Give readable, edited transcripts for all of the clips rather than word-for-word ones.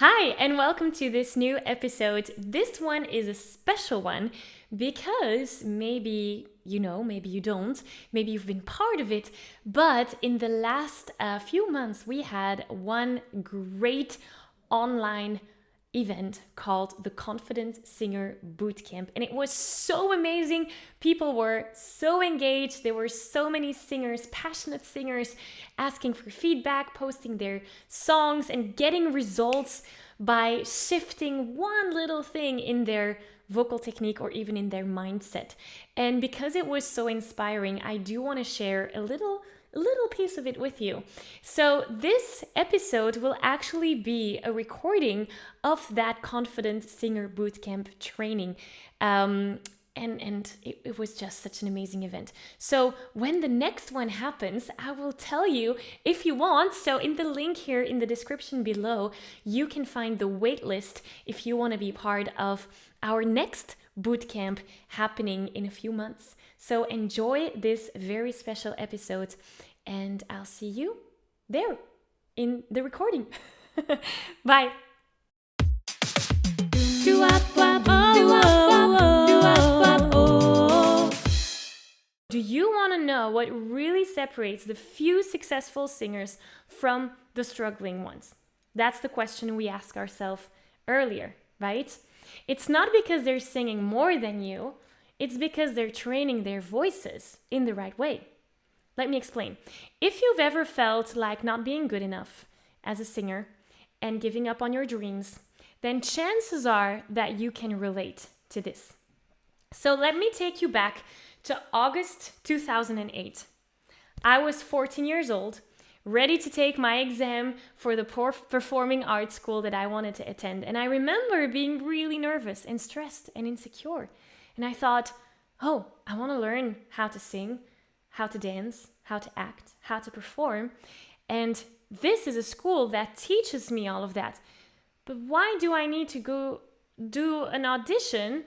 Hi, and welcome to this new episode. This one is a special one because maybe you know, maybe you don't, maybe you've been part of it, but in the last few months, we had one great online event called the Confident Singer Bootcamp, and it was so amazing. People were so engaged. There were so many singers, passionate singers, asking for feedback, posting their songs, and getting results by shifting one little thing in their vocal technique or even in their mindset. And because it was so inspiring, I do want to share a little piece of it with you. So this episode will actually be a recording of that Confident Singer Bootcamp training. And it was just such an amazing event. So when the next one happens, I will tell you if you want. So in the link here in the description below, you can find the waitlist if you want to be part of our next bootcamp happening in a few months. So enjoy this very special episode, and I'll see you there in the recording. Bye. Do you want to know what really separates the few successful singers from the struggling ones? That's the question we asked ourselves earlier, right? It's not because they're singing more than you, it's because they're training their voices in the right way. Let me explain. If you've ever felt like not being good enough as a singer and giving up on your dreams, then chances are that you can relate to this. So let me take you back to August 2008. I was 14 years old, ready to take my exam for the performing arts school that I wanted to attend. And I remember being really nervous and stressed and insecure. And I thought, oh, I want to learn how to sing, how to dance, how to act, how to perform. And this is a school that teaches me all of that. But why do I need to go do an audition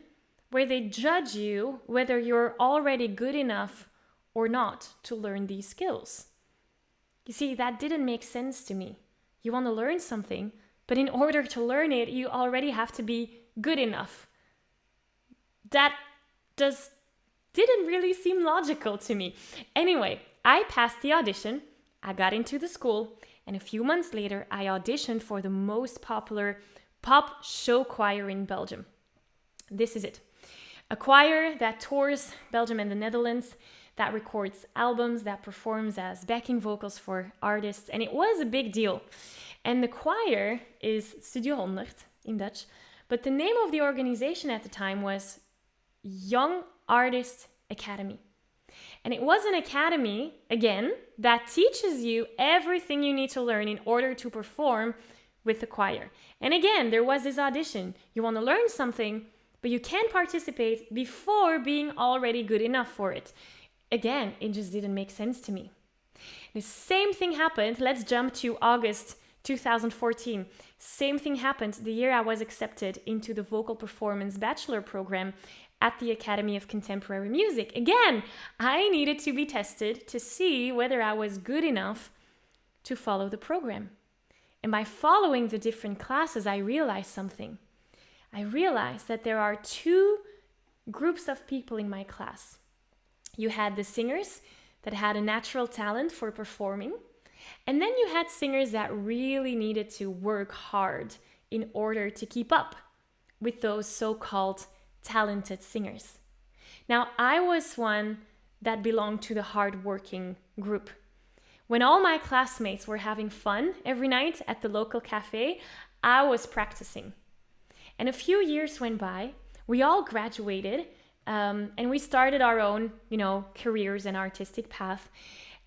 where they judge you whether you're already good enough or not to learn these skills? You see, that didn't make sense to me. You want to learn something, but in order to learn it, you already have to be good enough. That didn't really seem logical to me. Anyway, I passed the audition, I got into the school, and a few months later, I auditioned for the most popular pop show choir in Belgium. This is it. A choir that tours Belgium and the Netherlands, that records albums, that performs as backing vocals for artists, and it was a big deal. And the choir is Studio 100 in Dutch, but the name of the organization at the time was Young Artist Academy. And it was an academy, again, that teaches you everything you need to learn in order to perform with the choir. And again, there was this audition. You want to learn something, but you can't participate before being already good enough for it. Again, it just didn't make sense to me. The same thing happened. Let's jump to August 2014. Same thing happened the year I was accepted into the vocal performance bachelor program at the Academy of Contemporary Music. Again, I needed to be tested to see whether I was good enough to follow the program. And by following the different classes, I realized something. I realized that there are two groups of people in my class. You had the singers that had a natural talent for performing, and then you had singers that really needed to work hard in order to keep up with those so-called talented singers. Now, I was one that belonged to the hard-working group. When all my classmates were having fun every night at the local cafe, I was practicing. And a few years went by, we all graduated, and we started our own, careers and artistic path.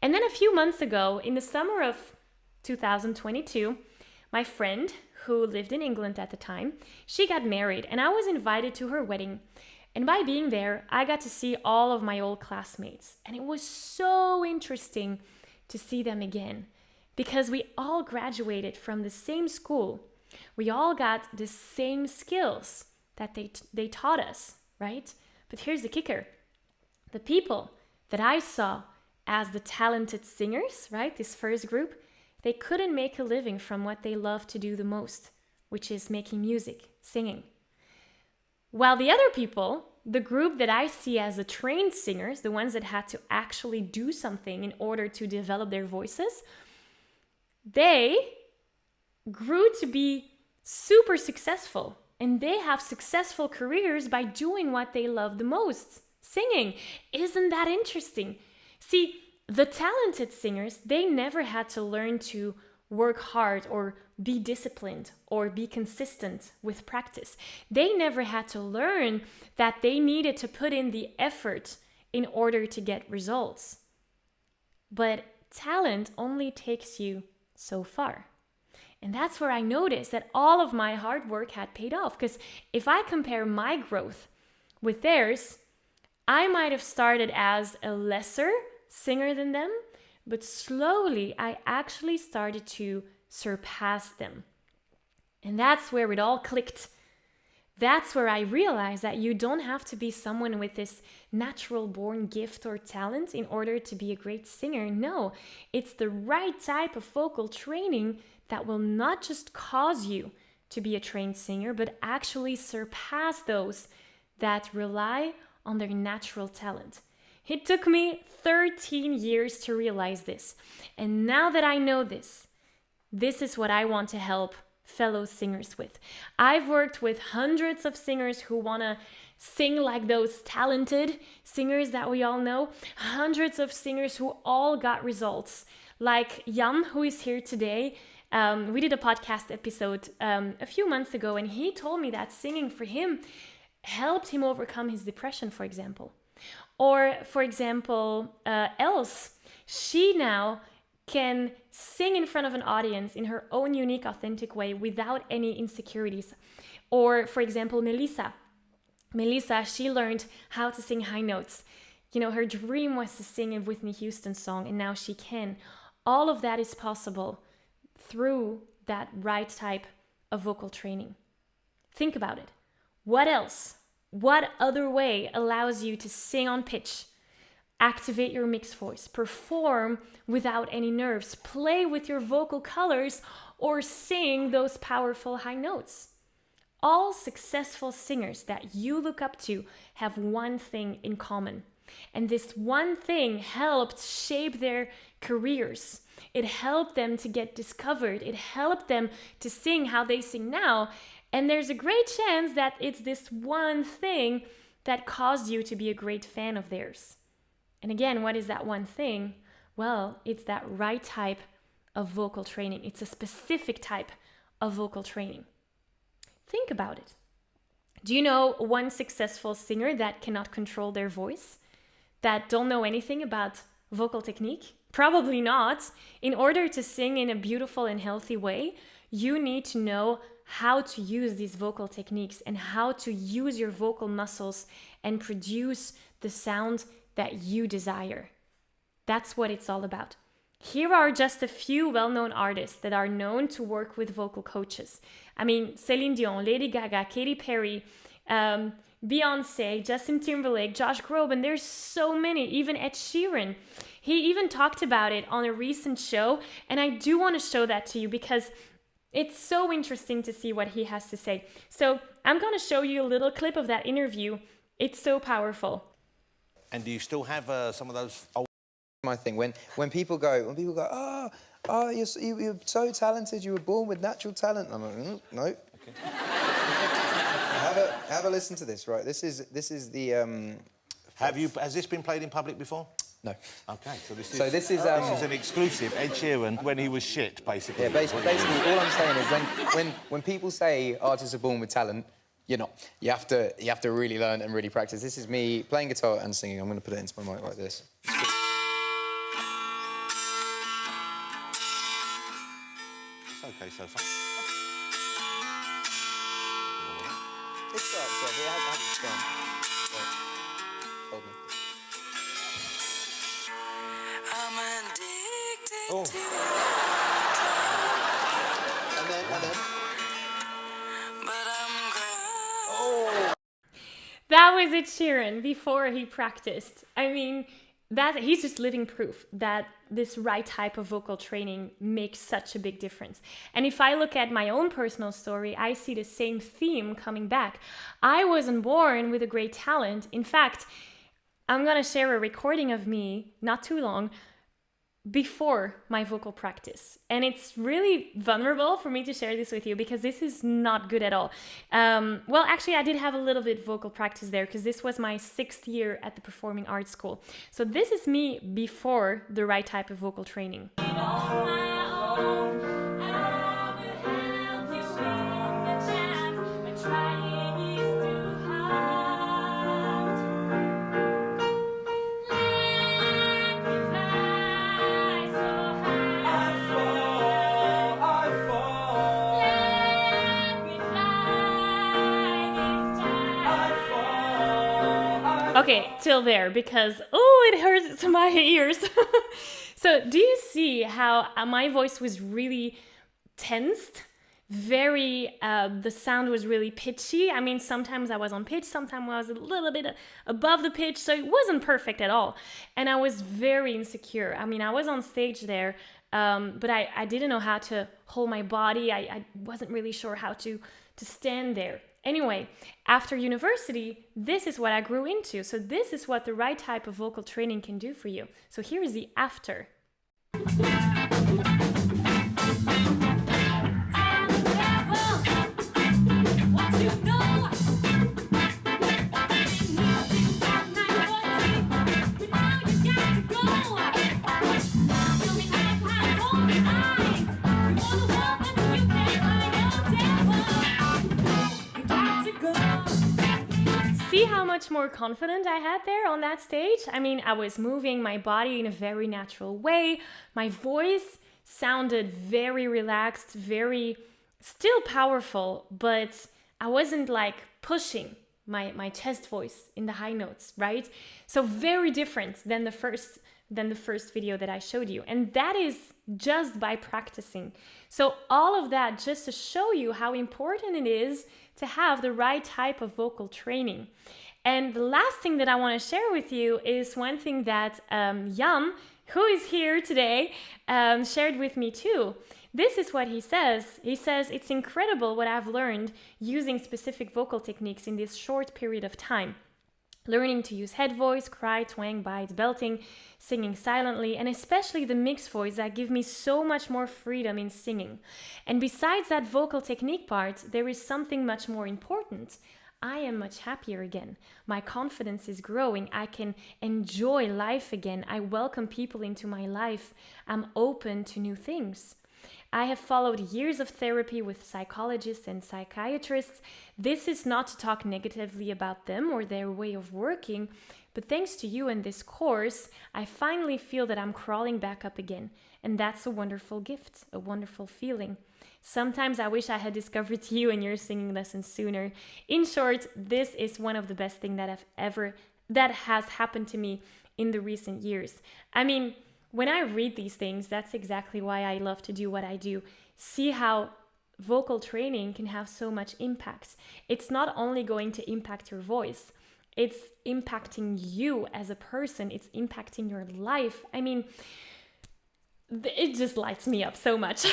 And then a few months ago, in the summer of 2022, my friend, who lived in England at the time, she got married, and I was invited to her wedding. And by being there, I got to see all of my old classmates. And it was so interesting to see them again, because we all graduated from the same school. We all got the same skills that they taught us, right? But here's the kicker. The people that I saw as the talented singers, right, this first group, they couldn't make a living from what they loved to do the most, which is making music, singing. While the other people, the group that I see as the trained singers, the ones that had to actually do something in order to develop their voices, they grew to be super successful. And they have successful careers by doing what they love the most, singing. Isn't that interesting? See, the talented singers, they never had to learn to work hard or be disciplined or be consistent with practice. They never had to learn that they needed to put in the effort in order to get results. But talent only takes you so far. And that's where I noticed that all of my hard work had paid off. Because if I compare my growth with theirs, I might have started as a lesser singer than them, but slowly I actually started to surpass them. And that's where it all clicked. That's where I realized that you don't have to be someone with this natural born gift or talent in order to be a great singer. No, it's the right type of vocal training that will not just cause you to be a trained singer, but actually surpass those that rely on their natural talent. It took me 13 years to realize this. And now that I know this is what I want to help fellow singers with. I've worked with hundreds of singers who want to sing like those talented singers that we all know. Hundreds of singers who all got results. Like Jan, who is here today. We did a podcast episode a few months ago, and he told me that singing for him helped him overcome his depression, for example. Or, for example, Else, she now can sing in front of an audience in her own unique, authentic way without any insecurities. Or, for example, Melissa, she learned how to sing high notes. You know, her dream was to sing a Whitney Houston song, and now she can. All of that is possible through that right type of vocal training. Think about it. What else? What other way allows you to sing on pitch, activate your mixed voice, perform without any nerves, play with your vocal colors, or sing those powerful high notes? All successful singers that you look up to have one thing in common. And this one thing helped shape their careers. It helped them to get discovered. It helped them to sing how they sing now. And there's a great chance that it's this one thing that caused you to be a great fan of theirs. And again, what is that one thing? Well, it's that right type of vocal training. It's a specific type of vocal training. Think about it. Do you know one successful singer that cannot control their voice? That don't know anything about vocal technique? Probably not. In order to sing in a beautiful and healthy way, you need to know how to use these vocal techniques and how to use your vocal muscles and produce the sound that you desire. That's what it's all about. Here are just a few well-known artists that are known to work with vocal coaches. I mean, Celine Dion, Lady Gaga, Katy Perry, Beyonce, Justin Timberlake, Josh Groban. There's so many, even Ed Sheeran. He even talked about it on a recent show, and I do want to show that to you because it's so interesting to see what he has to say. So I'm going to show you a little clip of that interview. It's so powerful. And do you still have some of those old... My thing, when people go, you're so talented, you were born with natural talent. I'm like, no. Okay. have a listen to this, right? This is the... Has this been played in public before? No. Okay, so this is an exclusive. Ed Sheeran when he was shit, basically. Yeah, basically, all I'm saying is when people say artists are born with talent, you're not. You have to really learn and really practice. This is me playing guitar and singing. I'm going to put it into my mic like this. It's okay so far. It starts off. It hasn't started. Right. Hold me. I'm addicted Oh. to And then. but I'm crying. Oh. That was Ed Sheeran before he practiced. I mean, that he's just living proof that this right type of vocal training makes such a big difference. And if I look at my own personal story, I see the same theme coming back. I wasn't born with a great talent. In fact, I'm gonna share a recording of me, not too long, before my vocal practice. And it's really vulnerable for me to share this with you because this is not good at all. Well, actually, I did have a little bit vocal practice there because this was my 6th year at the Performing Arts School. So this is me before the right type of vocal training. Okay, till there, because, oh, it hurts my ears. So do you see how my voice was really tensed? The sound was really pitchy. I mean, sometimes I was on pitch, sometimes I was a little bit above the pitch, so it wasn't perfect at all. And I was very insecure. I mean, I was on stage there, but I didn't know how to hold my body. I wasn't really sure how to stand there. Anyway, after university, this is what I grew into. So this is what the right type of vocal training can do for you. So here is the after. See how much more confident I had there on that stage? I mean, I was moving my body in a very natural way. My voice sounded very relaxed, very still powerful, but I wasn't like pushing my chest voice in the high notes, right? So very different than the first video that I showed you. And that is just by practicing. So all of that just to show you how important it is to have the right type of vocal training. And the last thing that I want to share with you is one thing that Jan, who is here today, shared with me too. This is what he says. He says, it's incredible what I've learned using specific vocal techniques in this short period of time. Learning to use head voice, cry, twang, bite, belting, singing silently, and especially the mixed voice that give me so much more freedom in singing. And besides that vocal technique part, there is something much more important. I am much happier again. My confidence is growing. I can enjoy life again. I welcome people into my life. I'm open to new things. I have followed years of therapy with psychologists and psychiatrists. This is not to talk negatively about them or their way of working, but thanks to you and this course, I finally feel that I'm crawling back up again. And that's a wonderful gift, a wonderful feeling. Sometimes I wish I had discovered you and your singing lessons sooner. In short, this is one of the best things that has happened to me in the recent years. I mean, when I read these things, that's exactly why I love to do what I do. See how vocal training can have so much impact. It's not only going to impact your voice, it's impacting you as a person. It's impacting your life. I mean, it just lights me up so much.